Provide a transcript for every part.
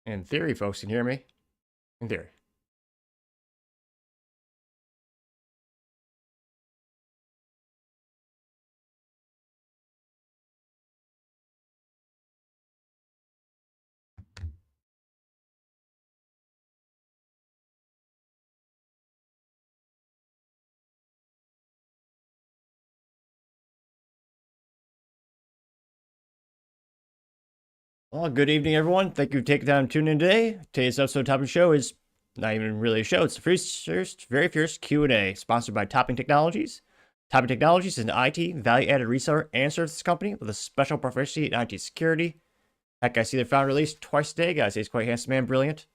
In theory, folks can hear me. In theory. Well, good evening, everyone. Thank you for taking time to tune in today. Today's episode topic of the show is not even really a show. It's the very first Q&A, sponsored by Topping Technologies. Topping Technologies is an IT value-added reseller and services company with a special proficiency in IT security. Heck, I see their founder released twice a day. Guys, he's quite handsome and brilliant.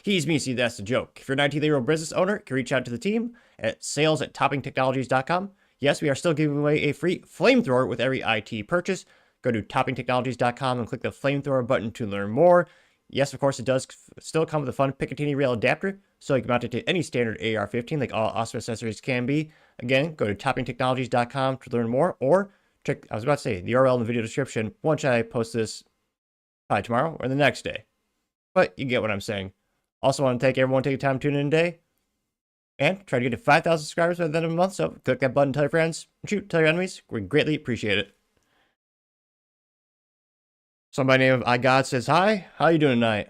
He's me, see, that's the joke. If you're an IT-literal business owner, you can reach out to the team at sales@toppingtechnologies.com. Yes, we are still giving away a free flamethrower with every IT purchase. Go to toppingtechnologies.com and click the flamethrower button to learn more. Yes, of course, it does still come with a fun Picatinny rail adapter, so you can mount it to any standard AR-15 like all awesome accessories can be. Again, go to toppingtechnologies.com to learn more, or check, I was about to say, the URL in the video description once I post this probably tomorrow or the next day. But you get what I'm saying. Also want to thank everyone taking time to tune in today. And try to get to 5,000 subscribers by the end of the month, so click that button, tell your friends, shoot, tell your enemies. We greatly appreciate it. Somebody by the name of iGod says, hi, how you doing tonight?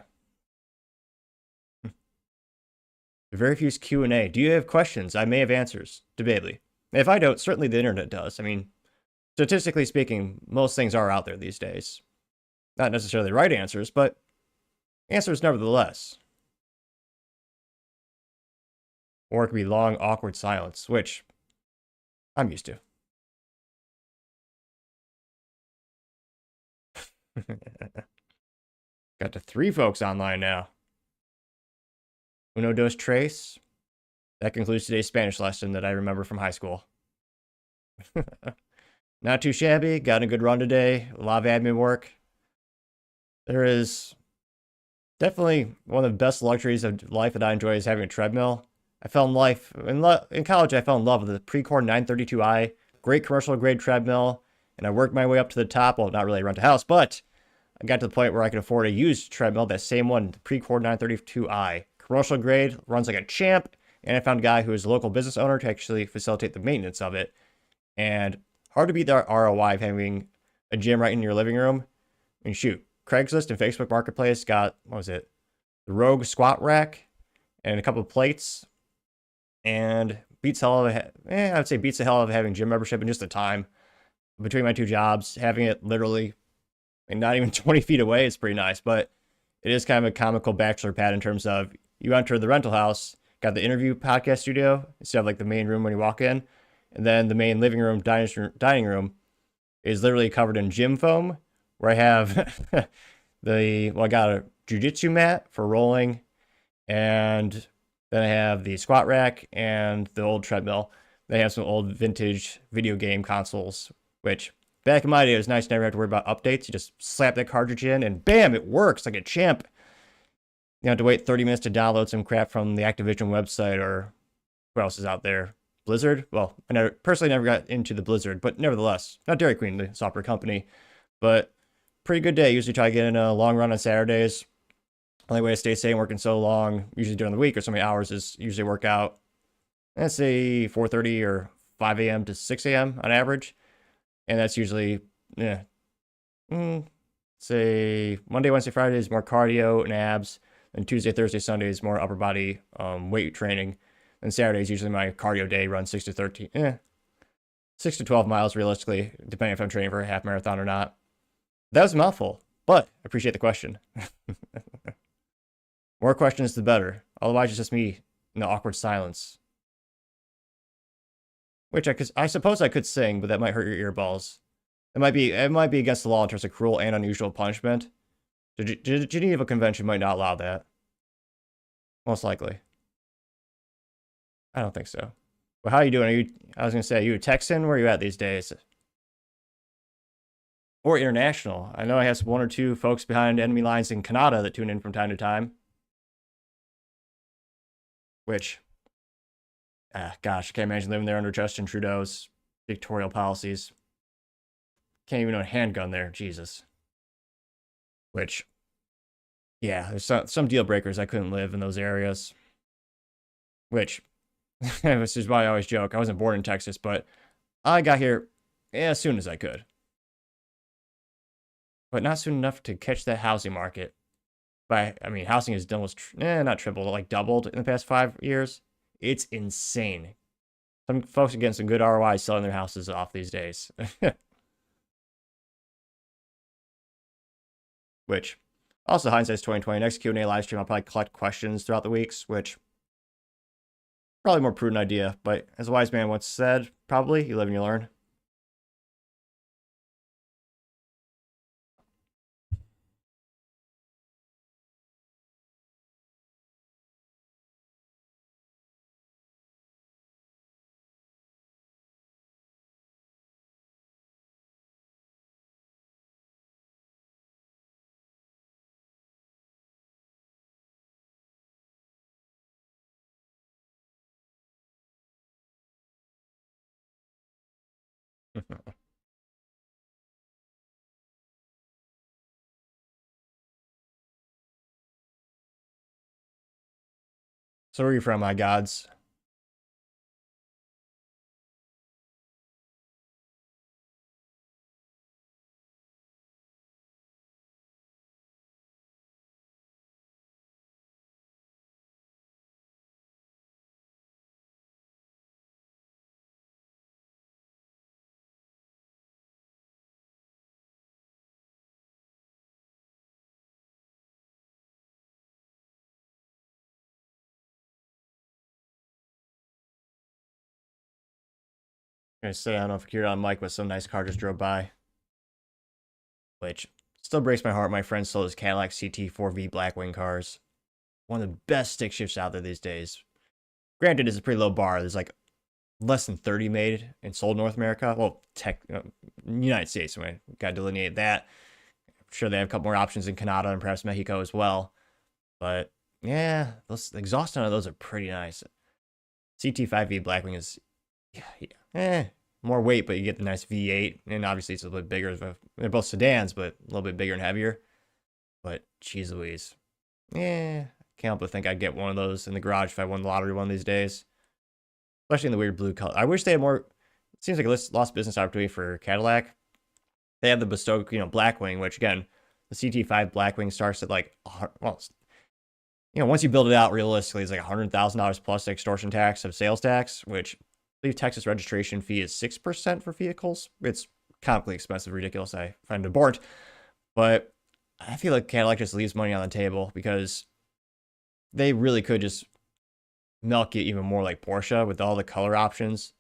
The very few Q&A. Do you have questions? I may have answers, debatably. If I don't, certainly the internet does. I mean, statistically speaking, most things are out there these days. Not necessarily right answers, but answers nevertheless. Or it could be long, awkward silence, which I'm used to. Got to 3 folks online now. Uno dos tres. That concludes today's Spanish lesson that I remember from high school. Not too shabby. Got a good run today. A lot of admin work. There is definitely one of the best luxuries of life that I enjoy is having a treadmill. I fell in college. I fell in love with the Precore 932i, great commercial grade treadmill, and I worked my way up to the top. Well, not really rent a house, but I got to the point where I could afford a used treadmill, that same one, the Precore 932i, commercial grade, runs like a champ. And I found a guy who is a local business owner to actually facilitate the maintenance of it. And hard to beat the ROI of having a gym right in your living room. I mean, shoot, Craigslist and Facebook Marketplace got, what was it, the Rogue squat rack and a couple of plates. And beats hell of I would say beats the hell out of having gym membership in just the time. Between my 2 jobs, having it literally and not even 20 feet away is pretty nice. But it is kind of a comical bachelor pad in terms of you enter the rental house, got the interview podcast studio instead of like the main room when you walk in. And then the main living room, dining room is literally covered in gym foam, where I have I got a jiu-jitsu mat for rolling, and then I have the squat rack and the old treadmill. They have some old vintage video game consoles, which back in my day, it was nice to never have to worry about updates. You just slap that cartridge in and bam, it works like a champ. You have to wait 30 minutes to download some crap from the Activision website, or who else is out there? Blizzard? Well, I personally never got into the Blizzard, but nevertheless, not Dairy Queen, the software company. But pretty good day. Usually try to get in a long run on Saturdays. Only way to stay sane working so long, usually during the week or so many hours, is usually work out, let's say 4:30 or 5 a.m. to 6 a.m. on average. And that's usually, say Monday, Wednesday, Friday is more cardio and abs. And Tuesday, Thursday, Sunday is more upper body weight training. And Saturday is usually my cardio day, run 6 to 12 miles realistically, depending if I'm training for a half marathon or not. That was a mouthful, but I appreciate the question. More questions, the better. Otherwise, it's just me in the awkward silence. Which I suppose I could sing, but that might hurt your earballs. It might be against the law in terms of cruel and unusual punishment. The Geneva Convention might not allow that. Most likely. I don't think so. But how are you doing? I was gonna say, are you a Texan? Where are you at these days? Or international? I know I have 1 or 2 folks behind enemy lines in Canada that tune in from time to time. Which, gosh, I can't imagine living there under Justin Trudeau's dictatorial policies. Can't even own a handgun there, Jesus. Which, Yeah, there's some deal breakers. I couldn't live in those areas, which this is why I always joke. I wasn't born in Texas, but I got here as soon as I could, but not soon enough to catch that housing market. But I mean, housing has almost not tripled, like doubled in the past 5 years. It's insane. Some folks are getting some good ROI selling their houses off these days. Which, also hindsight's 2020. Next Q&A live stream, I'll probably collect questions throughout the weeks, which probably a more prudent idea. But as a wise man once said, probably you live and you learn. So where are you from, my gods? I'm gonna say I don't know if you're on mic, but some nice car just drove by. Which still breaks my heart. My friend sold his Cadillac CT4V Blackwing cars. One of the best stick shifts out there these days. Granted, it's a pretty low bar. There's like less than 30 made and sold in North America. Well, United States, so we gotta delineate that. I'm sure they have a couple more options in Canada and perhaps Mexico as well. But yeah, those the exhaust on those are pretty nice. CT5V Blackwing is more weight, but you get the nice V8, and obviously it's a little bit bigger. They're both sedans, but a little bit bigger and heavier. But geez Louise, can't help but think I'd get one of those in the garage if I won the lottery one of these days. Especially in the weird blue color. I wish they had more. It seems like a lost business opportunity for Cadillac. They have the Bestow, Blackwing, which again, the CT5 Blackwing starts at like, well, once you build it out, realistically, it's like $100,000 plus extortion tax of sales tax, which I believe Texas registration fee is 6% for vehicles. It's comically expensive, ridiculous. I find it abhorrent. But I feel like Cadillac just leaves money on the table because they really could just milk it even more like Porsche with all the color options.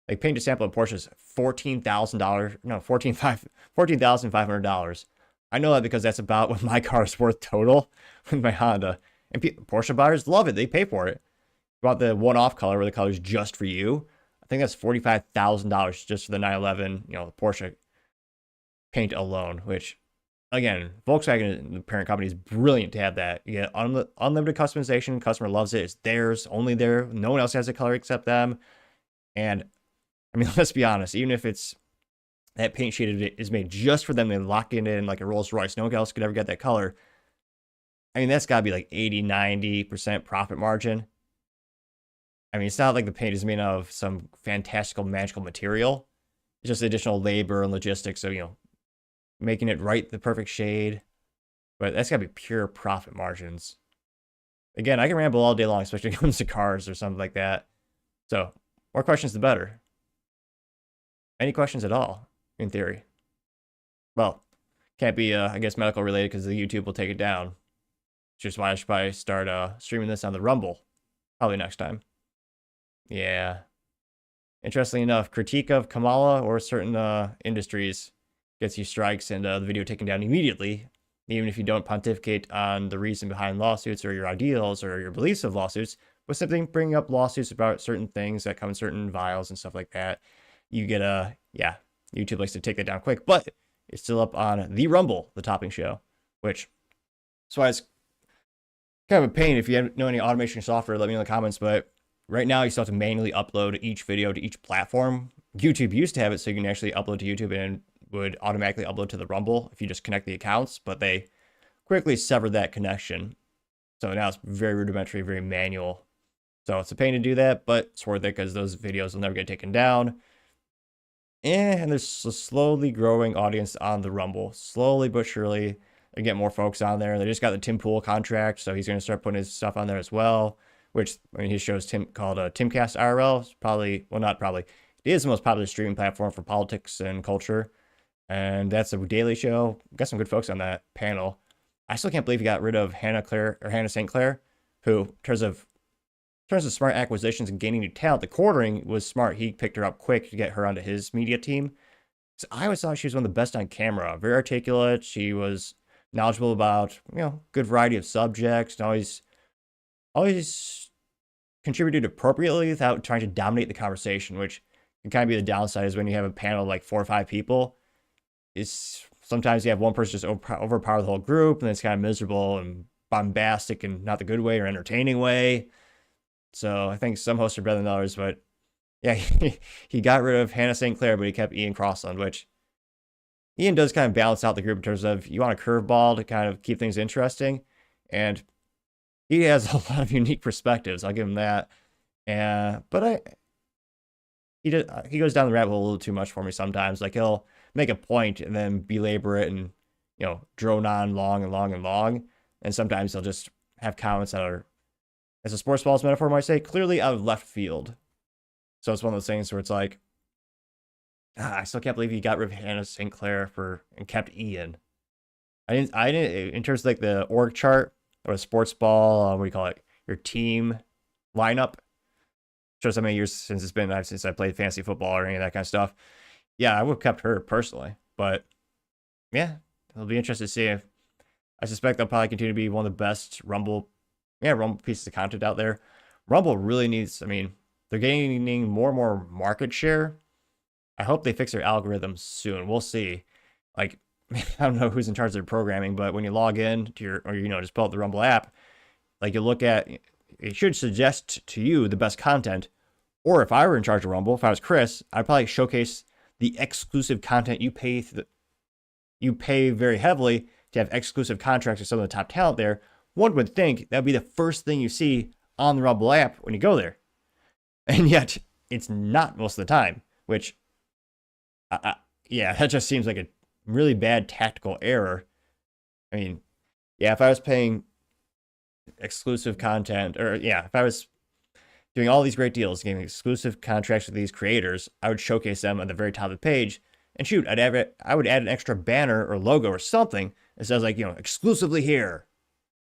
Like paint to sample at Porsche is $14,000. No, $14,500. I know that because that's about what my car is worth total with my Honda. And Porsche buyers love it. They pay for it. About the one-off color where the color is just for you. I think that's $45,000 just for the 911, the Porsche paint alone, which, again, Volkswagen, the parent company, is brilliant to have that. You get unlimited customization. Customer loves it. It's theirs, only there. No one else has a color except them. And, I mean, let's be honest. Even if it's that paint sheet is made just for them, they lock it in like a Rolls Royce. No one else could ever get that color. I mean, that's got to be like 80, 90% profit margin. I mean, it's not like the paint is made of some fantastical, magical material. It's just additional labor and logistics. So, making it right, the perfect shade. But that's got to be pure profit margins. Again, I can ramble all day long, especially when it comes to cars or something like that. So, more questions, the better. Any questions at all, in theory? Well, can't be, I guess, medical related because the YouTube will take it down. Which is why I should probably start streaming this on the Rumble. Probably next time. Yeah. Interestingly enough, critique of Kamala or certain industries gets you strikes and the video taken down immediately, even if you don't pontificate on the reason behind lawsuits or your ideals or your beliefs of lawsuits, but simply bringing up lawsuits about certain things that come in certain vials and stuff like that. You get YouTube likes to take that down quick, but it's still up on the Rumble, the topping show, which that's why it's kind of a pain. If you know any automation software, let me know in the comments, but right now you still have to manually upload each video to each platform. YouTube used to have it so you can actually upload to YouTube and would automatically upload to the Rumble if you just connect the accounts, but they quickly severed that connection. So now it's very rudimentary, very manual. So it's a pain to do that, but it's worth it because those videos will never get taken down. And there's a slowly growing audience on the Rumble. Slowly but surely, they get more folks on there. They just got the Tim Pool contract, so he's going to start putting his stuff on there as well. Which, I mean, his show's called Timcast IRL. It's probably, well, not probably. It is the most popular streaming platform for politics and culture. And that's a daily show. Got some good folks on that panel. I still can't believe he got rid of Hannah St. Clair, who, in terms of smart acquisitions and gaining new talent, the quartering was smart. He picked her up quick to get her onto his media team. So I always thought she was one of the best on camera. Very articulate. She was knowledgeable about, good variety of subjects, and always contributed appropriately without trying to dominate the conversation, which can kind of be the downside is when you have a panel of like 4 or 5 people. Is sometimes you have one person just overpower the whole group, and it's kind of miserable and bombastic and not the good way or entertaining way. So I think some hosts are better than others, but yeah, he got rid of Hannah St. Clair, but he kept Ian Crossland, which Ian does kind of balance out the group in terms of you want a curveball to kind of keep things interesting, and he has a lot of unique perspectives. I'll give him that. But he goes down the rabbit hole a little too much for me sometimes. Like he'll make a point and then belabor it and drone on long and long and long, and sometimes he'll just have comments that are, as a sports balls metaphor might say, clearly out of left field. So it's one of those things where it's like, I still can't believe he got rid of Hannah St. Clair and kept Ian. I didn't, in terms of like the org chart or a sports ball, what do you call it? Your team lineup. Shows how many years since I played fantasy football or any of that kind of stuff. Yeah, I would have kept her personally, but yeah, it'll be interesting to see. I suspect they'll probably continue to be one of the best Rumble pieces of content out there. Rumble really needs, they're gaining more and more market share. I hope they fix their algorithms soon. We'll see. Like, I don't know who's in charge of their programming, but when you log in to just pull up the Rumble app, like you look at, it should suggest to you the best content. Or if I were in charge of Rumble, if I was Chris, I'd probably showcase the exclusive content you pay very heavily to have exclusive contracts with some of the top talent there. One would think that would be the first thing you see on the Rumble app when you go there. And yet, it's not most of the time, which, that just seems like a really bad tactical error. If I was paying exclusive content, if I was doing all these great deals, getting exclusive contracts with these creators, I would showcase them at the very top of the page. And shoot, I would add an extra banner or logo or something that says exclusively here.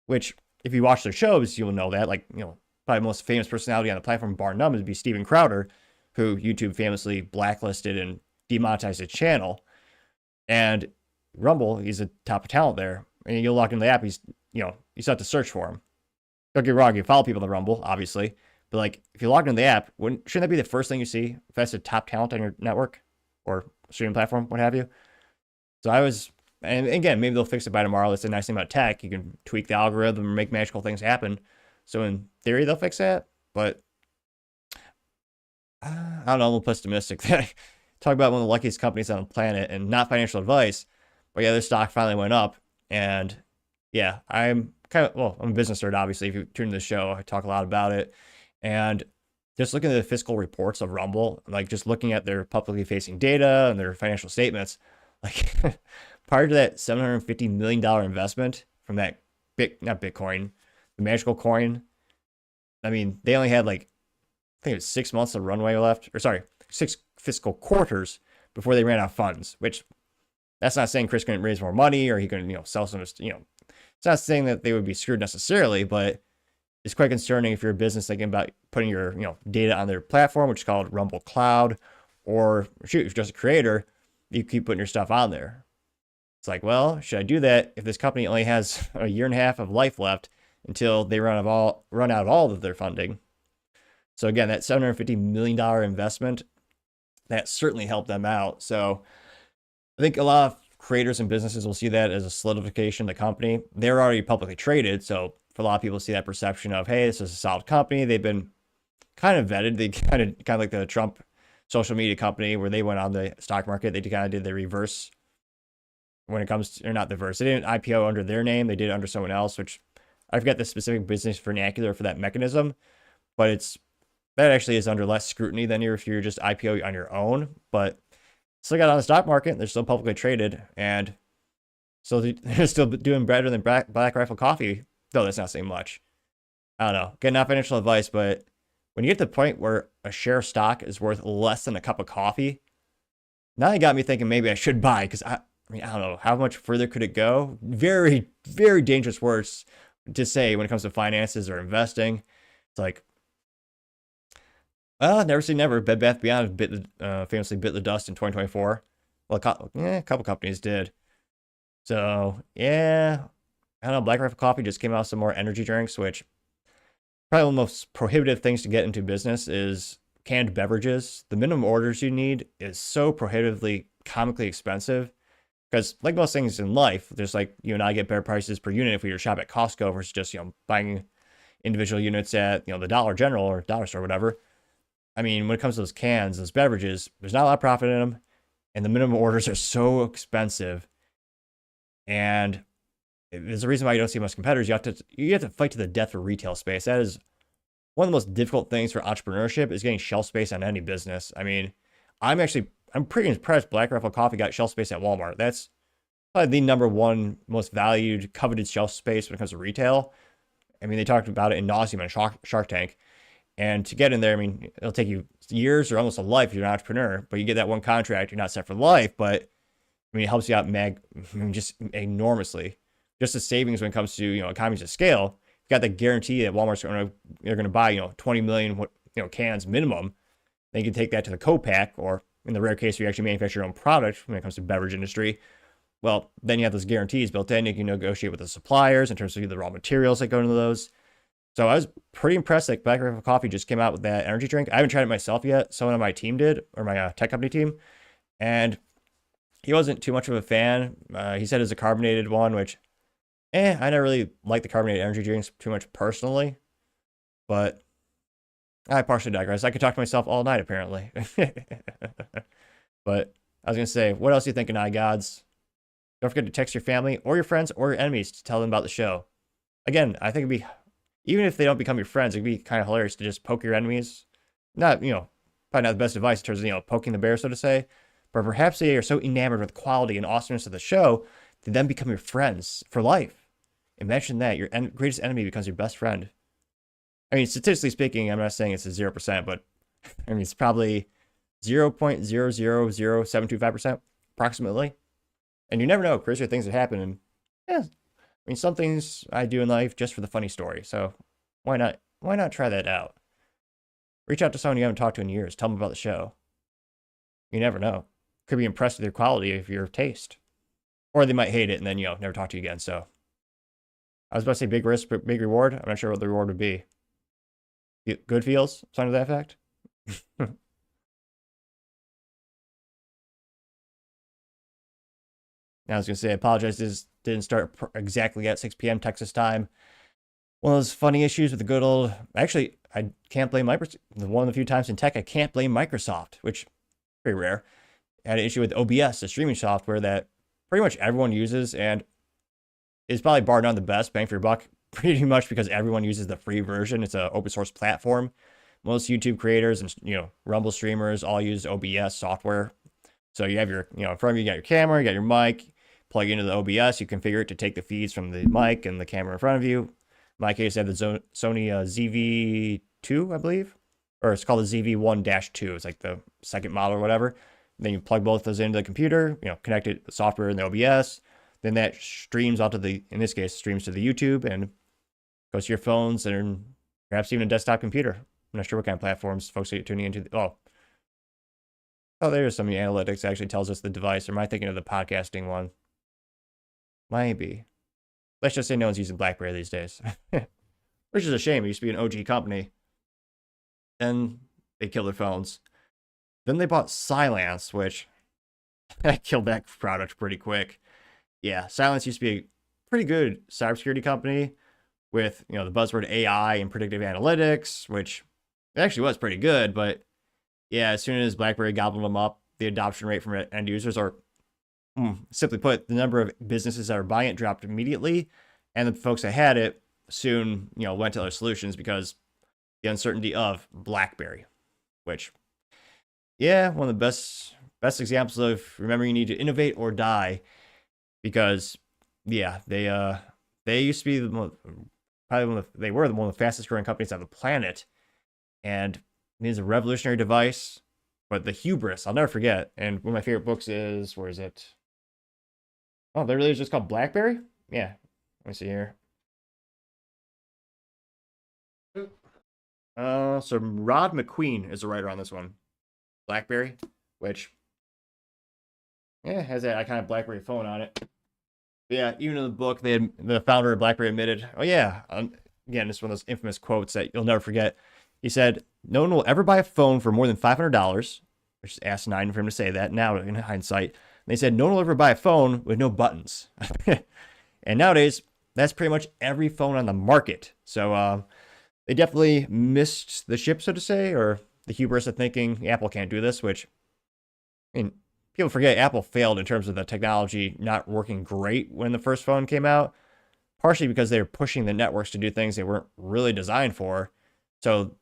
Which, if you watch their shows, you will know that. Probably the most famous personality on the platform, bar none, would be Steven Crowder, who YouTube famously blacklisted and demonetized his channel. And Rumble, he's a top talent there. And you'll log into the app, you still have to search for him. Don't get me wrong, you follow people on the Rumble, obviously. But if you log into the app, shouldn't that be the first thing you see if that's a top talent on your network or streaming platform, what have you? So and again, maybe they'll fix it by tomorrow. That's the nice thing about tech. You can tweak the algorithm and make magical things happen. So in theory, they'll fix that. But I don't know, I'm a little pessimistic. Talk about one of the luckiest companies on the planet, and not financial advice. But yeah, their stock finally went up. And yeah, I'm a business nerd, obviously. If you tune in the show, I talk a lot about it. And just looking at the fiscal reports of Rumble, just looking at their publicly facing data and their financial statements, prior to that $750 million investment from that not Bitcoin, the magical coin, they only had I think it was 6 months of runway left, or sorry, 6 fiscal quarters before they ran out of funds, which that's not saying Chris couldn't raise more money or he couldn't, sell some, it's not saying that they would be screwed necessarily, but it's quite concerning if you're a business thinking about putting your, data on their platform, which is called Rumble Cloud, or shoot, if you're just a creator, you keep putting your stuff on there. It's like, well, should I do that if this company only has a year and a half of life left until they run out of all of their funding? So again, that $750 million investment, that certainly helped them out. So I think a lot of creators and businesses will see that as a solidification of the company. They're already publicly traded, so for a lot of people see that perception of, hey, this is a solid company. They've been kind of vetted. They kind of like the Trump social media company where they went on the stock market. They kind of did the reverse when it comes to, or not diverse. They didn't IPO under their name. They did it under someone else, which I forget the specific business vernacular for that mechanism, but that actually is under less scrutiny than if you're just IPO on your own. But still got on the stock market. They're still publicly traded, and so they're still doing better than Black Rifle Coffee, though that's not saying much. I don't know. Again, not financial advice, but when you get to the point where a share of stock is worth less than a cup of coffee, now you got me thinking maybe I should buy, because I mean, I don't know, how much further could it go? Very, very dangerous words to say when it comes to finances or investing. It's like, well, never say never. Bed Bath Beyond famously bit the dust in 2024. Well, a couple companies did. So, yeah, I don't know. Black Rifle Coffee just came out with some more energy drinks, which probably one of the most prohibitive things to get into business is canned beverages. The minimum orders you need is so prohibitively comically expensive, because like most things in life, there's like you and I get better prices per unit if we were to shop at Costco versus just, buying individual units at, the Dollar General or Dollar Store or whatever. I mean, when it comes to those cans, those beverages, there's not a lot of profit in them, and the minimum orders are so expensive. And there's a reason why you don't see most competitors. You have to fight to the death for retail space. That is one of the most difficult things for entrepreneurship, is getting shelf space on any business. I mean, I'm pretty impressed Black Rifle Coffee got shelf space at Walmart. That's probably the number one most valued, coveted shelf space when it comes to retail. I mean, they talked about it in nauseam on Shark Tank. And to get in there, I mean, it'll take you years or almost a life if you're an entrepreneur, but you get that one contract, you're not set for life, but I mean, it helps you out just enormously. Just the savings when it comes to, economies of scale. You got the guarantee that Walmart's they're going to buy, 20 million, cans minimum. Then you can take that to the co-pack, or in the rare case where you actually manufacture your own product when it comes to beverage industry. Well, then you have those guarantees built in. You can negotiate with the suppliers in terms of the raw materials that go into those. So I was pretty impressed that Black Rifle Coffee just came out with that energy drink. I haven't tried it myself yet. Someone on my team did, or my tech company team. And he wasn't too much of a fan. He said it's a carbonated one, which, I never really like the carbonated energy drinks too much personally. But I partially digress. I could talk to myself all night, apparently. But I was going to say, what else do you think of iGods? Don't forget to text your family or your friends or your enemies to tell them about the show. Again, I think it'd be, even if they don't become your friends, it'd be kind of hilarious to just poke your enemies. Not, probably not the best advice in terms of, poking the bear, so to say. But perhaps they are so enamored with the quality and awesomeness of the show, they then become your friends for life. Imagine that. Your greatest enemy becomes your best friend. I mean, statistically speaking, I'm not saying it's a 0%, but I mean, it's probably 0.000725% approximately. And you never know, crazier things that happen. And yeah, I mean, some things I do in life just for the funny story. So why not? Why not try that out? Reach out to someone you haven't talked to in years. Tell them about the show. You never know. Could be impressed with your quality of your taste. Or they might hate it and then, never talk to you again. So I was about to say big risk, but big reward. I'm not sure what the reward would be. Good feels? Something to that effect? I was going to say, I apologize. This didn't start exactly at 6 p.m. Texas time. One of those funny issues with the good old... Actually, I can't blame Microsoft. One of the few times in tech, I can't blame Microsoft, which is pretty rare. I had an issue with OBS, the streaming software that pretty much everyone uses, and is probably bar none the best bang for your buck, pretty much because everyone uses the free version. It's an open source platform. Most YouTube creators and Rumble streamers all use OBS software. So you have your, in front of you, you got your camera, you got your mic, plug into the OBS, you configure it to take the feeds from the mic and the camera in front of you. In my case, I have the Sony ZV-2, I believe, or it's called the ZV-1-2. It's like the second model or whatever. Then you plug both those into the computer, connect it, the software in the OBS. Then that streams onto in this case, streams to the YouTube and goes to your phones and perhaps even a desktop computer. I'm not sure what kind of platforms folks are tuning into. There's some analytics that actually tells us the device. Or am I thinking of the podcasting one? Maybe. Let's just say no one's using BlackBerry these days. Which is a shame. It used to be an OG company. Then they killed their phones. Then they bought Cylance, which killed that product pretty quick. Yeah, Cylance used to be a pretty good cybersecurity company with, the buzzword AI and predictive analytics, which it actually was pretty good. But yeah, as soon as BlackBerry gobbled them up, the adoption rate from end users, or Simply put, the number of businesses that are buying it dropped immediately, and the folks that had it soon, went to other solutions because the uncertainty of BlackBerry, which, yeah, one of the best examples of remember you need to innovate or die, because yeah, they used to be they were one of the fastest growing companies on the planet, and it is a revolutionary device. But the hubris, I'll never forget. And one of my favorite books is, where is it? Oh, that really is just called BlackBerry? Yeah. Let me see here. So Rod McQueen is the writer on this one. BlackBerry, which, yeah, has that iconic BlackBerry phone on it. But yeah, even in the book, the founder of BlackBerry admitted, oh yeah, again, this is one of those infamous quotes that you'll never forget. He said, "No one will ever buy a phone for more than $500, which is asinine for him to say that now in hindsight. And they said, no one will ever buy a phone with no buttons. And nowadays, that's pretty much every phone on the market. So they definitely missed the ship, so to say, or the hubris of thinking Apple can't do this, which, I mean, people forget Apple failed in terms of the technology not working great when the first phone came out, partially because they were pushing the networks to do things they weren't really designed for. So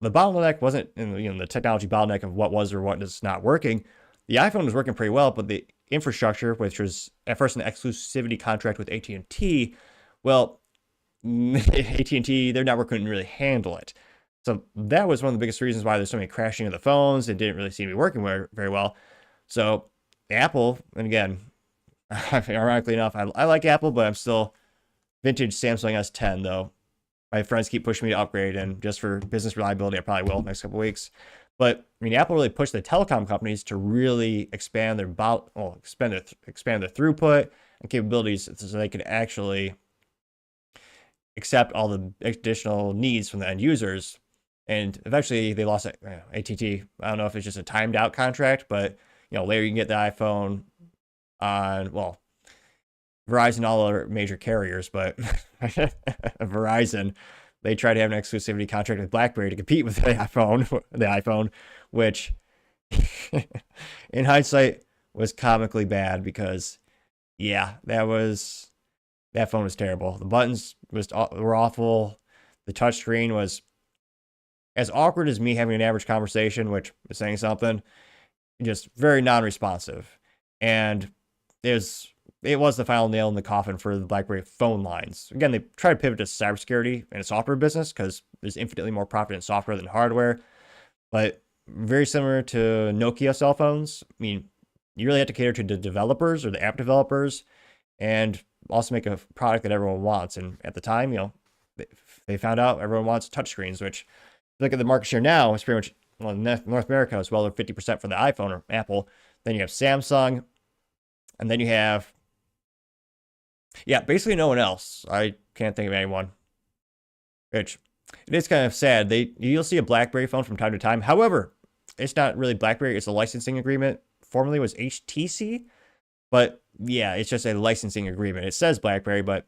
the bottleneck wasn't in the technology bottleneck of what was or what is not working. The iPhone was working pretty well, but the infrastructure, which was at first an exclusivity contract with AT&T, well, AT&T, their network couldn't really handle it. So that was one of the biggest reasons why there's so many crashing of the phones. It didn't really seem to be working very well. So Apple, and again, ironically enough, I like Apple, but I'm still vintage Samsung S10 though. My friends keep pushing me to upgrade, and just for business reliability, I probably will next couple weeks. But I mean, Apple really pushed the telecom companies to really expand their expand their throughput and capabilities, so they could actually accept all the additional needs from the end users. And eventually, they lost AT&T. I don't know if it's just a timed out contract, but later you can get the iPhone on Verizon, all other major carriers, but Verizon, they tried to have an exclusivity contract with BlackBerry to compete with the iPhone, which in hindsight was comically bad because, yeah, that phone was terrible. The buttons were awful. The touchscreen was as awkward as me having an average conversation, which is saying something, just very non-responsive. And it was the final nail in the coffin for the BlackBerry phone lines. Again, they tried to pivot to cybersecurity and a software business because there's infinitely more profit in software than hardware. But very similar to Nokia cell phones. I mean, you really have to cater to the developers or the app developers and also make a product that everyone wants. And at the time, they found out everyone wants touchscreens, which, look at the market share now, it's pretty much, North America is well over 50% for the iPhone or Apple. Then you have Samsung, and then you have, basically no one else. I can't think of anyone. Which, it is kind of sad. You'll see a BlackBerry phone from time to time. However, it's not really BlackBerry. It's a licensing agreement. Formerly was HTC, but yeah, it's just a licensing agreement. It says BlackBerry, but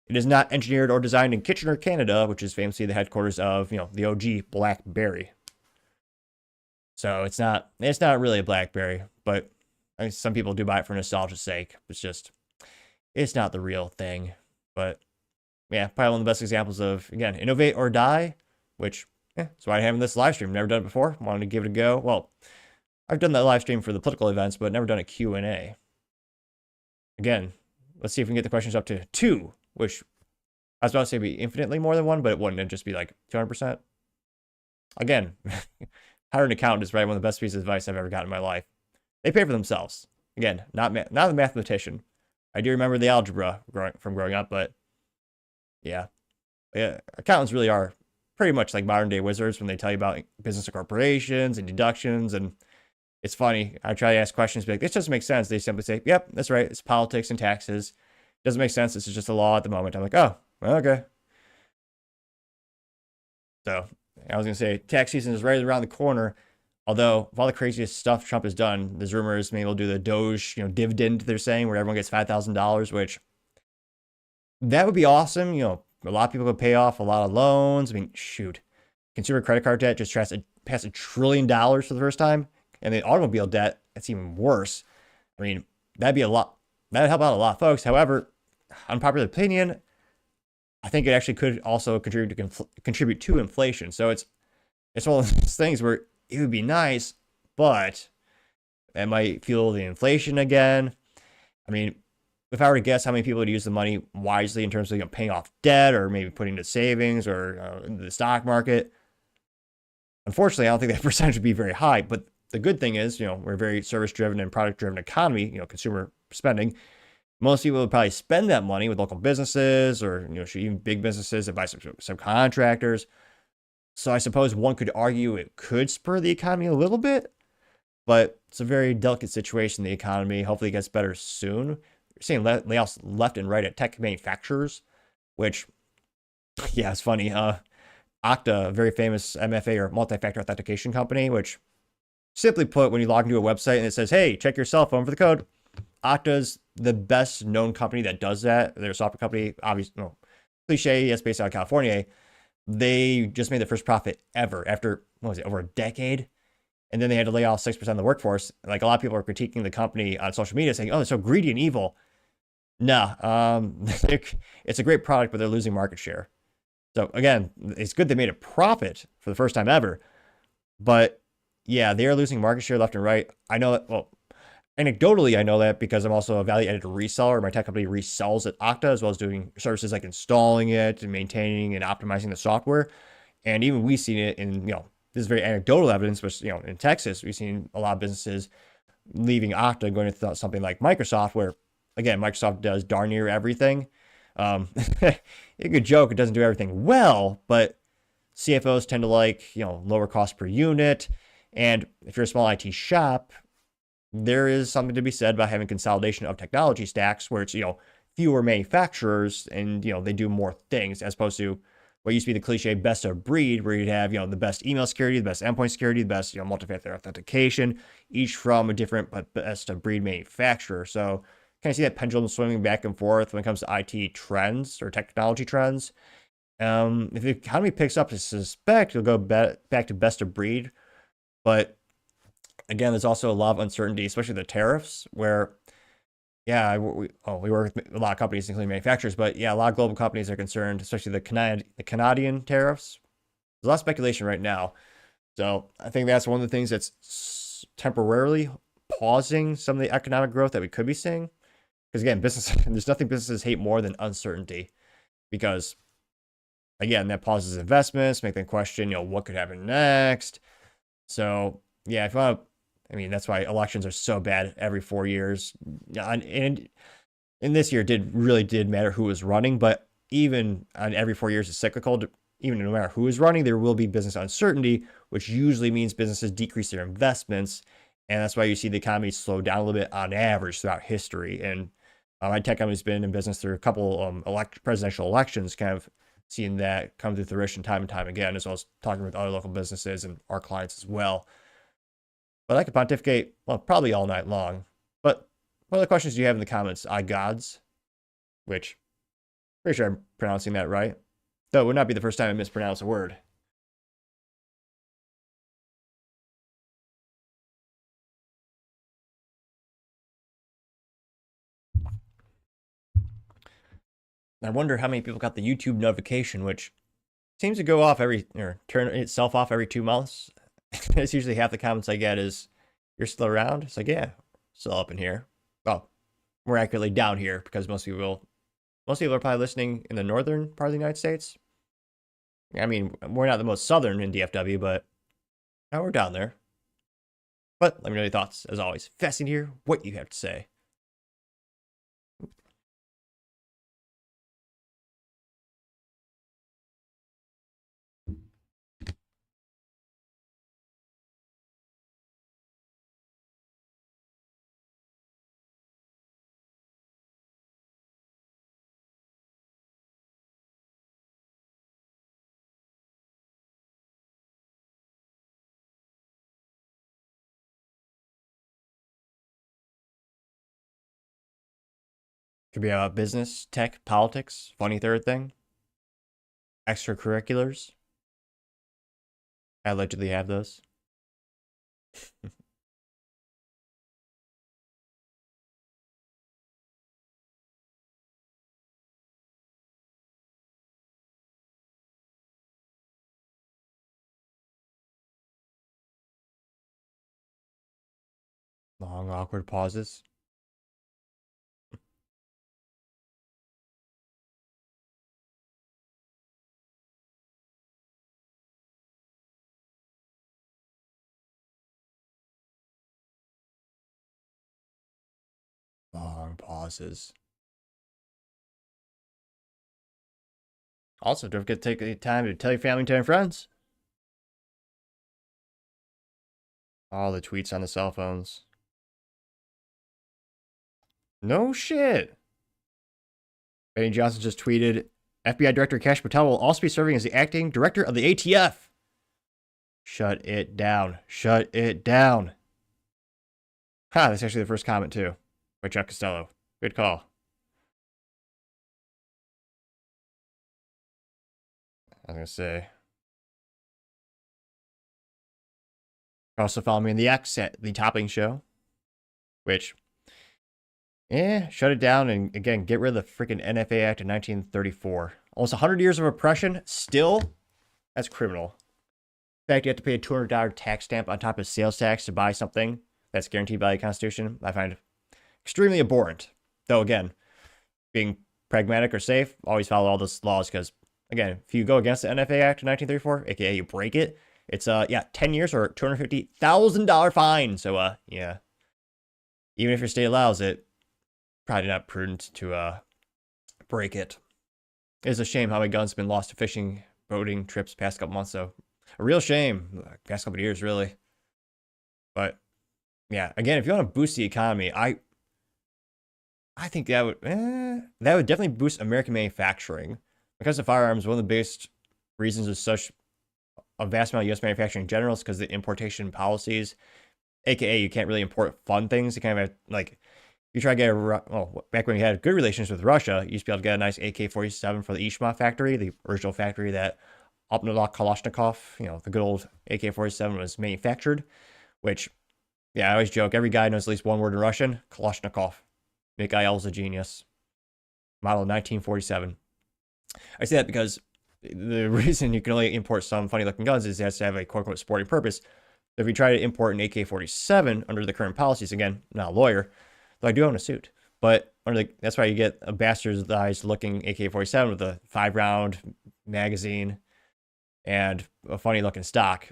it is not engineered or designed in Kitchener, Canada, which is famously the headquarters of the OG BlackBerry. So it's not really a BlackBerry, but some people do buy it for nostalgia's sake. It's not the real thing. But yeah, probably one of the best examples of, again, innovate or die, which that's why I'm having this live stream. Never done it before. Wanted to give it a go. Well, I've done that live stream for the political events, but never done a Q&A. Again, let's see if we can get the questions up to 2, which I was about to say be infinitely more than 1, but it wouldn't. It'd just be like 200%. Again, hiring an accountant is probably one of the best pieces of advice I've ever gotten in my life. They pay for themselves. Again, not a mathematician. I do remember the algebra from growing up, but yeah, accountants really are pretty much like modern day wizards when they tell you about business and corporations and deductions. And it's funny. I try to ask questions, be like, this doesn't make sense. They simply say, yep, that's right. It's politics and taxes. Doesn't make sense. This is just a law at the moment. I'm like, oh, well, okay. So I was going to say tax season is right around the corner. Although, of all the craziest stuff Trump has done, there's rumors maybe he'll do the Doge, dividend, they're saying, where everyone gets $5,000, which that would be awesome. A lot of people could pay off a lot of loans. I mean, shoot. Consumer credit card debt just tries to pass $1 trillion for the first time. And the automobile debt, that's even worse. I mean, that'd be a lot. That'd help out a lot of folks. However, unpopular opinion, I think it actually could also contribute to inflation. So it's one of those things where it would be nice, but it might fuel the inflation again. I mean, if I were to guess how many people would use the money wisely in terms of paying off debt or maybe putting into savings or into the stock market, unfortunately, I don't think that percentage would be very high. But the good thing is, we're a very service-driven and product-driven economy, consumer spending. Most people would probably spend that money with local businesses or, even big businesses that buy subcontractors. So I suppose one could argue it could spur the economy a little bit, but it's a very delicate situation in the economy. Hopefully it gets better soon. You're seeing layoffs left and right at tech manufacturers, which, yeah, it's funny. Okta, a very famous MFA or multi-factor authentication company, which simply put, when you log into a website and it says, hey, check your cell phone for the code, Okta's the best known company that does that. They're a software company, obviously, cliche, yes, based out of California. They just made the first profit ever after, what was it, over a decade? And then they had to lay off 6% of the workforce. Like, a lot of people are critiquing the company on social media saying, oh, they're so greedy and evil. Nah, it's a great product, but they're losing market share. So again, it's good they made a profit for the first time ever, but yeah, they are losing market share left and right. I know that, well, anecdotally, I know that because I'm also a value-added reseller. My tech company resells at Okta, as well as doing services like installing it and maintaining and optimizing the software. And even we've seen it in, this is very anecdotal evidence, but, in Texas, we've seen a lot of businesses leaving Okta and going to something like Microsoft, where, again, Microsoft does darn near everything. A good joke, it doesn't do everything well, but CFOs tend to like, lower cost per unit. And if you're a small IT shop, there is something to be said about having consolidation of technology stacks where it's, fewer manufacturers and, they do more things as opposed to what used to be the cliche best of breed, where you'd have, the best email security, the best endpoint security, the best, multi-factor authentication, each from a different but best of breed manufacturer. So kind of see that pendulum swinging back and forth when it comes to IT trends or technology trends. If the economy picks up, I suspect it'll go back to best of breed. But again, there's also a lot of uncertainty, especially the tariffs, where, yeah, we work with a lot of companies, including manufacturers, but yeah, a lot of global companies are concerned, especially the Canadian tariffs. There's a lot of speculation right now. So I think that's one of the things that's temporarily pausing some of the economic growth that we could be seeing. Because again, there's nothing businesses hate more than uncertainty, because again, that pauses investments, make them question, what could happen next. So yeah, that's why elections are so bad every 4 years. And this year really did matter who was running, but even on every 4 years is cyclical. Even no matter who is running, there will be business uncertainty, which usually means businesses decrease their investments. And that's why you see the economy slow down a little bit on average throughout history. And my tech company's been in business through a couple presidential elections, kind of seeing that come to fruition time and time again, as well as talking with other local businesses and our clients as well. But I could pontificate, well, probably all night long. But what other questions do you have in the comments? iGods, which, pretty sure I'm pronouncing that right. Though it would not be the first time I mispronounce a word. I wonder how many people got the YouTube notification, which seems to go off turn itself off every 2 months. It's usually half the comments I get is, you're still around? It's like, yeah, still up in here. Well, more accurately, down here, because most people are probably listening in the northern part of the United States. I mean, we're not the most southern in DFW, but now we're down there. But let me know your thoughts, as always. Fascinating to hear what you have to say. Could be about business, tech, politics, funny third thing, extracurriculars. I allegedly have those. Long, awkward pauses. Long pauses. Also, don't forget to take the time to tell your family and friends. All the tweets on the cell phones. No shit. Benny Johnson just tweeted, FBI Director Kash Patel will also be serving as the acting director of the ATF. Shut it down. Shut it down. Ha, that's actually the first comment, too. By Chuck Costello. Good call. I was going to say. Also follow me in the X at the Topping Show. Which, shut it down and, again, get rid of the freaking NFA Act of 1934. Almost 100 years of oppression, still? That's criminal. In fact, you have to pay a $200 tax stamp on top of sales tax to buy something that's guaranteed by the Constitution. I find extremely abhorrent. Though, again, being pragmatic or safe, always follow all those laws because, again, if you go against the NFA Act of 1934, aka you break it, it's 10 years or $250,000 fine. So yeah, even if your state allows it, probably not prudent to break it. It's a shame how many guns have been lost to fishing, boating trips past couple months. So a real shame, past couple of years really. But yeah, again, if you want to boost the economy, I think that would definitely boost American manufacturing. Because of firearms, one of the biggest reasons is such a vast amount of U.S. manufacturing in general is because of the importation policies, aka you can't really import fun things. You kind of have, like, you try to get back when you had good relations with Russia, you used to be able to get a nice AK-47 for the Ishma factory, the original factory that Abdullah Kalashnikov, the good old AK-47 was manufactured, which, yeah, I always joke, every guy knows at least one word in Russian, Kalashnikov. Mikhail's a genius. Model 1947. I say that because the reason you can only import some funny looking guns is it has to have a quote unquote sporting purpose. So if you try to import an AK-47 under the current policies, again, not a lawyer, though I do own a suit, but that's why you get a bastardized looking AK-47 with a 5-round magazine and a funny looking stock,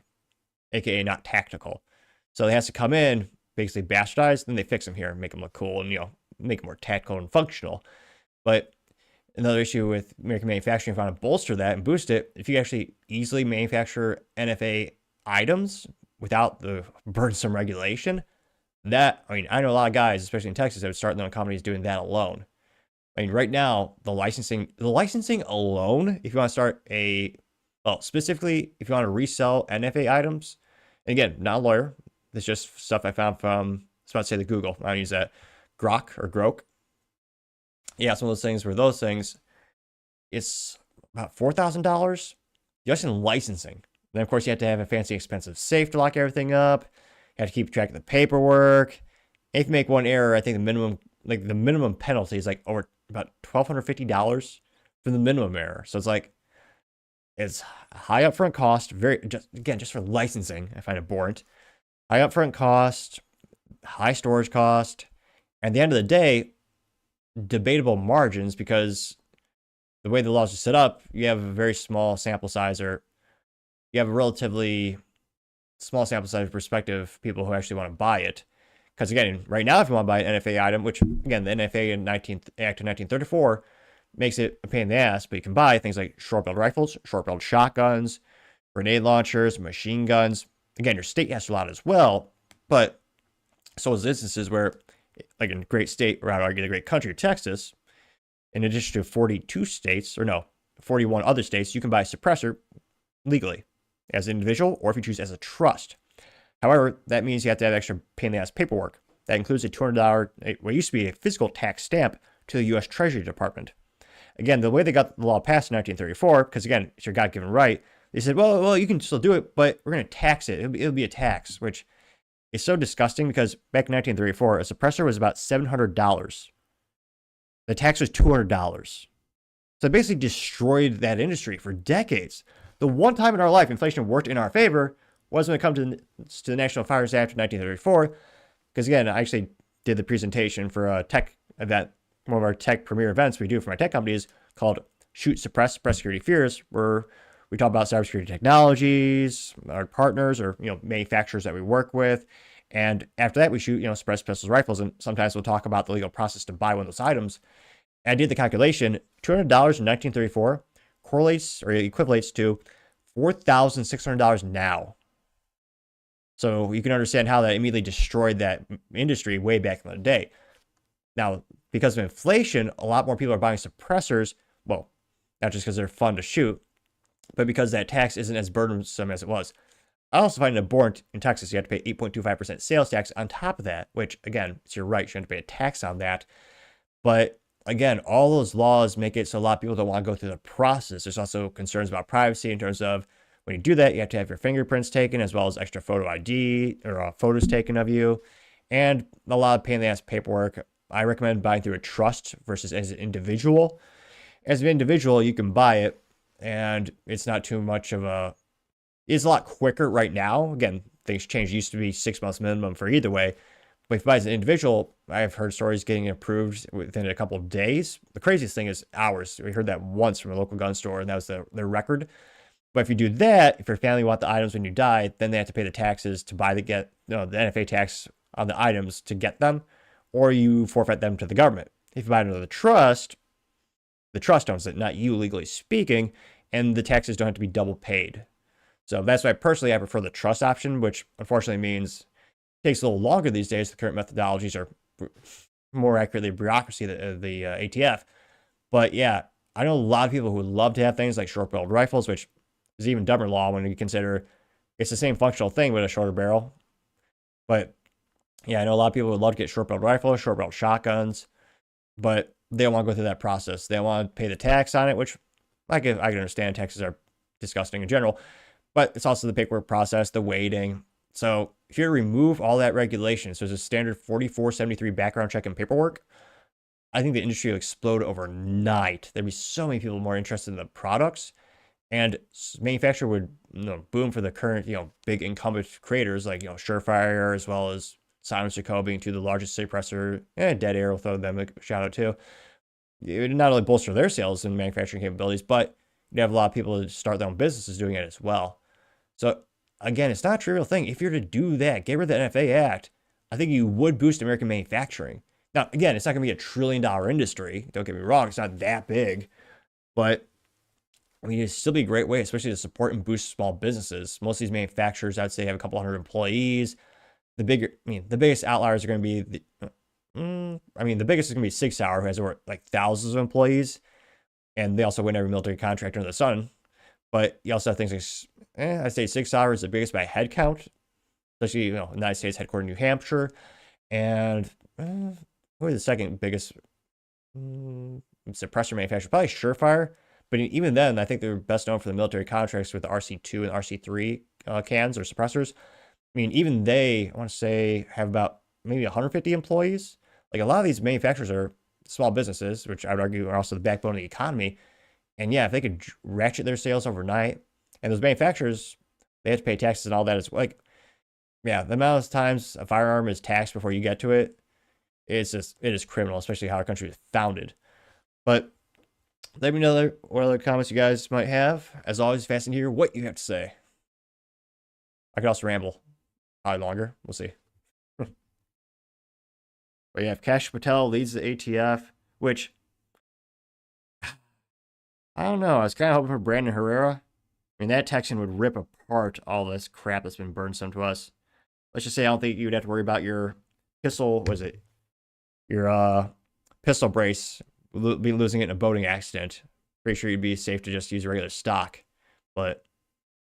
aka not tactical. So it has to come in, basically bastardized, then they fix them here and make them look cool and, make them more tactical and functional. But another issue with American manufacturing, if you want to bolster that and boost it, if you actually easily manufacture NFA items without the burdensome regulation, I know a lot of guys, especially in Texas, that would start their own companies doing that alone. Right now, the licensing alone, if you want to start specifically, if you want to resell NFA items, and again, not a lawyer, it's just stuff I found from, I was about to say the Google, I don't use that, Grok. Yeah, it's one of those things where those things, it's about $4,000 just in licensing. Then, of course, you have to have a fancy, expensive safe to lock everything up. You have to keep track of the paperwork. And if you make one error, I think the minimum penalty is like over about $1,250 for the minimum error. So it's high upfront cost, just for licensing. I find it abhorrent. High upfront cost, high storage cost, and at the end of the day, debatable margins because the way the laws are set up, you have a very small sample size, or you have a relatively small sample size of prospective people who actually want to buy it. Because again, right now, if you want to buy an NFA item, which again, the NFA Act of 1934 makes it a pain in the ass, but you can buy things like short-barreled rifles, short-barreled shotguns, grenade launchers, machine guns. Again, your state has to allow it as well, but so is instances where, like in a great state, or I'd argue the great country of Texas, in addition to 41 other states, you can buy a suppressor legally as an individual, or if you choose as a trust. However, that means you have to have extra pain in the ass paperwork. That includes a $200, what used to be a physical tax stamp to the U.S. Treasury Department. Again, the way they got the law passed in 1934, because again, it's your God-given right, they said, well, you can still do it, but we're going to tax it. It'll be a tax, which is so disgusting because back in 1934, a suppressor was about $700. The tax was $200. So it basically destroyed that industry for decades. The one time in our life inflation worked in our favor was when it comes to the National Fires Act of 1934, because again, I actually did the presentation for a tech event, one of our tech premier events we do for my tech companies called Shoot, Suppress Security Fears, where we talk about cybersecurity technologies, our partners, or manufacturers that we work with. And after that, we shoot suppressed pistols, rifles, and sometimes we'll talk about the legal process to buy one of those items. And I did the calculation: $200 in 1934 correlates or equivalates to $4,600 now. So you can understand how that immediately destroyed that industry way back in the day. Now, because of inflation, a lot more people are buying suppressors. Well, not just because they're fun to shoot, but because that tax isn't as burdensome as it was. I also find it abhorrent in Texas. You have to pay 8.25% sales tax on top of that, which, again, it's your right. You shouldn't pay a tax on that. But again, all those laws make it so a lot of people don't want to go through the process. There's also concerns about privacy in terms of when you do that, you have to have your fingerprints taken as well as extra photo ID or photos taken of you, and a lot of pain in the ass paperwork. I recommend buying through a trust versus as an individual. As an individual, you can buy it, and it's not too much of a. It's a lot quicker right now. Again, things change. It used to be 6 months minimum for either way. But if you buy as an individual, I've heard stories getting approved within a couple of days. The craziest thing is hours. We heard that once from a local gun store, and that was their record. But if you do that, if your family want the items when you die, then they have to pay the taxes to buy the NFA tax on the items to get them, or you forfeit them to the government. If you buy it under the trust owns it, not you legally speaking, and the taxes don't have to be double paid. So that's why personally I prefer the trust option, which unfortunately means it takes a little longer these days. The current methodologies are more accurately bureaucracy, the ATF. But yeah, I know a lot of people who would love to have things like short-barreled rifles, which is even dumber law when you consider it's the same functional thing with a shorter barrel. But yeah, I know a lot of people would love to get short-barreled rifles, short-barreled shotguns, but they don't want to go through that process. They don't want to pay the tax on it, which I can understand. Taxes are disgusting in general, but it's also the paperwork process, the waiting. So if you remove all that regulation, so there's a standard 4473 background check and paperwork, I think the industry will explode overnight. There'd be so many people more interested in the products, and manufacturer would boom for the current big incumbent creators like Surefire, as well as Silence Jacob being two of the largest suppressor, and Dead Air will throw them a shout out too. It would not only bolster their sales and manufacturing capabilities, but you'd have a lot of people to start their own businesses doing it as well. So again, it's not a trivial thing. If you're to do that, get rid of the NFA Act, I think you would boost American manufacturing. Now, again, it's not going to be a $1 trillion industry. Don't get me wrong. It's not that big. But, I mean, it'd still be a great way, especially to support and boost small businesses. Most of these manufacturers, I'd say, have a couple hundred employees. The biggest outliers are going to be, the biggest is going to be Sig Sauer, who has over like thousands of employees. And they also win every military contract under the sun. But you also have things like, I say Sig Sauer is the biggest by head count, especially, United States headquartered in New Hampshire. And who is the second biggest suppressor manufacturer? Probably Surefire. But even then, I think they're best known for the military contracts with the RC2 and RC3 cans or suppressors. I mean, even they, I want to say, have about maybe 150 employees. Like a lot of these manufacturers are small businesses, which I would argue are also the backbone of the economy. And yeah, if they could ratchet their sales overnight, and those manufacturers, they have to pay taxes and all that. It's like, yeah, the amount of times a firearm is taxed before you get to it, it is criminal, especially how our country was founded. But let me know what other comments you guys might have. As always, fascinating to hear what you have to say. I could also ramble. Probably longer. We'll see. But yeah, if Kash Patel leads the ATF, which I don't know. I was kind of hoping for Brandon Herrera. I mean, that Texan would rip apart all this crap that's been burdensome to us. Let's just say I don't think you'd have to worry about your pistol, your pistol brace, be losing it in a boating accident. Pretty sure you'd be safe to just use regular stock. But,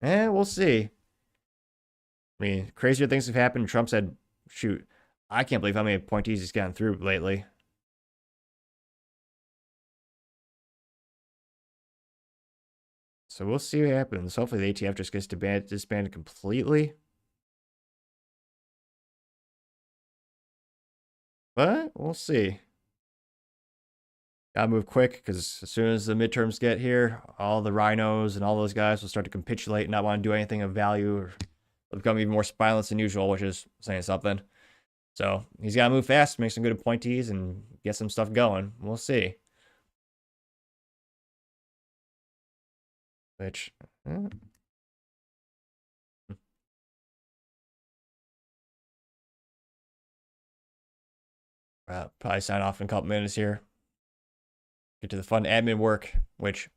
we'll see. I mean, crazier things have happened. Trump said, shoot, I can't believe how many appointees he's gotten through lately. So we'll see what happens. Hopefully the ATF just gets disbanded completely. But we'll see. Gotta move quick, because as soon as the midterms get here, all the rhinos and all those guys will start to capitulate and not want to do anything of value, or become even more spineless than usual, which is saying something. So he's got to move fast, make some good appointees, and get some stuff going. We'll see. Which, probably sign off in a couple minutes here. Get to the fun admin work, which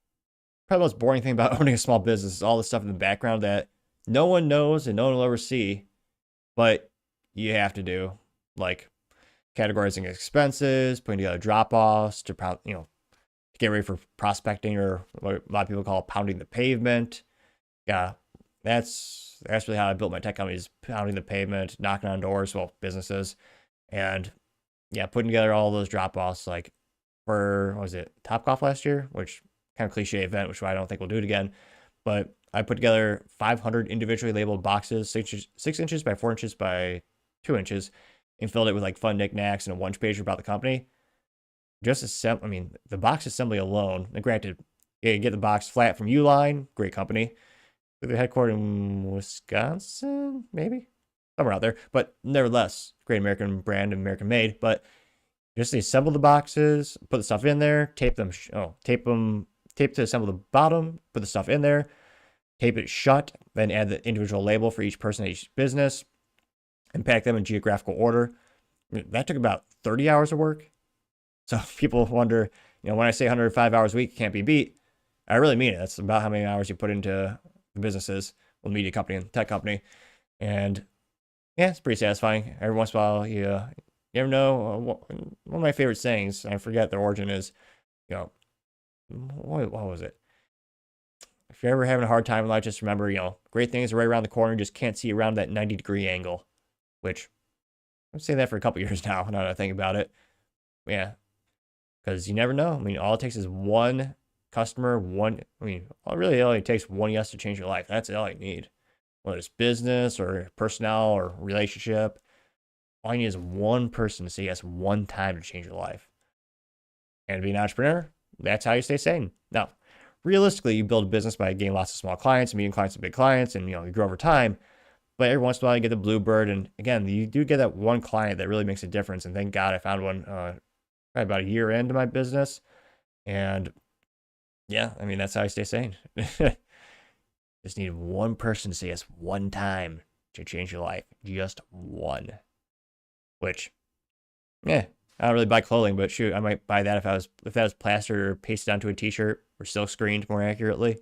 probably the most boring thing about owning a small business is all the stuff in the background that no one knows and no one will ever see, but you have to do, like categorizing expenses, putting together drop-offs to to get ready for prospecting, or what a lot of people call pounding the pavement. Yeah, that's really how I built my tech company, is pounding the pavement, knocking on doors, well, businesses, and yeah, putting together all those drop-offs, like for, what was it, Topgolf last year, which kind of cliche event, which I don't think we'll do it again. But I put together 500 individually labeled boxes, 6 inches by 4 inches by 2 inches, and filled it with like fun knickknacks and a one page about the company. The box assembly alone, and granted, you get the box flat from Uline, great company. They're headquartered in Wisconsin, maybe? Somewhere out there. But nevertheless, great American brand, American made. But just assemble the boxes, put the stuff in there, tape to assemble the bottom, put the stuff in there, tape it shut, then add the individual label for each person at each business, and pack them in geographical order. That took about 30 hours of work. So people wonder, when I say 105 hours a week can't be beat, I really mean it. That's about how many hours you put into the businesses, the media company and tech company. And yeah, it's pretty satisfying. Every once in a while, you never know. One of my favorite sayings, I forget their origin, is, what was it? If you're ever having a hard time in life, just remember, great things are right around the corner. You just can't see around that 90-degree angle, which I've been saying that for a couple years now that I think about it. Yeah, because you never know. All it takes is one customer, really all it takes one yes to change your life. That's all you need. Whether it's business or personnel or relationship, all you need is one person to say yes one time to change your life. And to be an entrepreneur, that's how you stay sane. Now, realistically, you build a business by getting lots of small clients, medium clients, and big clients, and you grow over time. But every once in a while, you get the bluebird, and again, you do get that one client that really makes a difference. And thank God I found one probably about a year into my business. And yeah, that's how I stay sane. Just need one person to say yes one time to change your life. Just one. Which, I don't really buy clothing, but shoot, I might buy that if that was plastered or pasted onto a t-shirt or silk screened more accurately.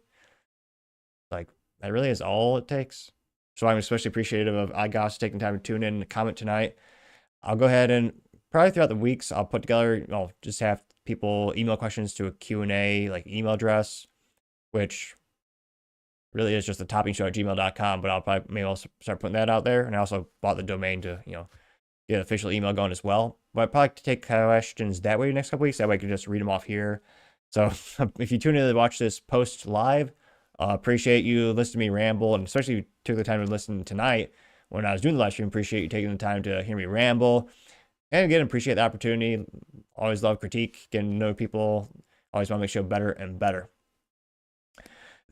Like, that really is all it takes. So I'm especially appreciative of iGoss taking time to tune in and comment tonight. I'll go ahead and probably throughout the weeks, I'll put together, just have people email questions to a Q&A like email address, which really is just the toppingshow@gmail.com, but I'll probably maybe also start putting that out there. And I also bought the domain to, get an official email going as well. But I'd probably like to take questions that way the next couple weeks. That way I can just read them off here. So if you tune in to watch this post live, appreciate you listening to me ramble, and especially if you took the time to listen tonight when I was doing the live stream. Appreciate you taking the time to hear me ramble. And again, appreciate the opportunity. Always love critique, getting to know people. Always want to make the show better and better.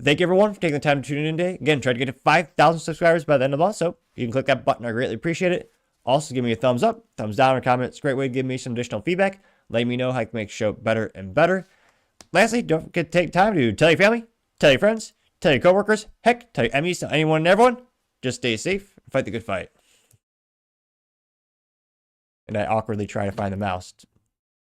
Thank you, everyone, for taking the time to tune in today. Again, try to get to 5,000 subscribers by the end of the month, so you can click that button. I greatly appreciate it. Also, give me a thumbs up, thumbs down, or comment. It's a great way to give me some additional feedback, letting me know how I can make the show better and better. Lastly, don't forget to take time to tell your family, tell your friends, tell your coworkers, heck, tell your enemies, tell anyone and everyone. Just stay safe and fight the good fight. And I awkwardly try to find the mouse.